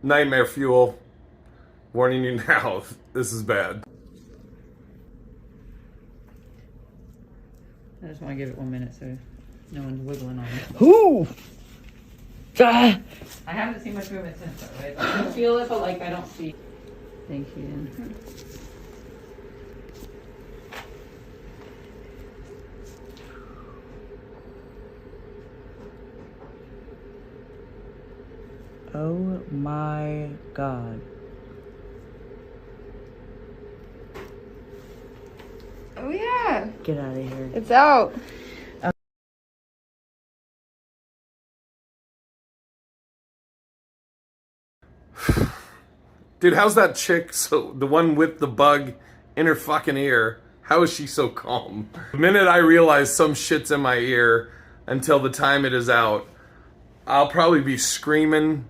Nightmare fuel. Warning you now, this is bad. I just want to give it 1 minute so no one's wiggling on it. Ooh! Ah! I haven't seen much movement since though, right? I can feel it, but like I don't see. Thank you. Oh my god. Oh yeah, Get out of here. it's out. Dude, how's that chick, the one with the bug in her fucking ear, how is she so calm? The minute I realize some shit's in my ear until the time it is out, I'll probably be screaming,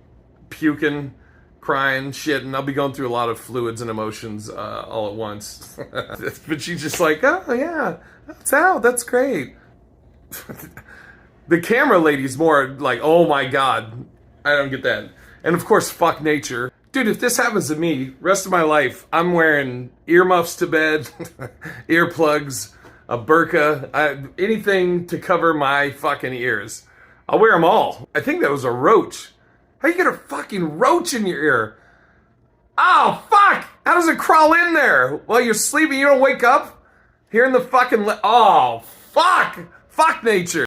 puking, crying, shit, and I'll be going through a lot of fluids and emotions all at once. But she's just like, oh yeah, it's out, that's great. The camera lady's more like, oh my god, I don't get that. And of course, Fahk Nature. Dude, if this happens to me, rest of my life, I'm wearing earmuffs to bed, earplugs, a burqa, anything to cover my fucking ears. I'll wear them all. I think that was a roach. How you get a fucking roach in your ear? Oh, fuck! How does it crawl in there? While you're sleeping, you don't wake up? Hearing the fucking... oh, fuck! Fahk Nature!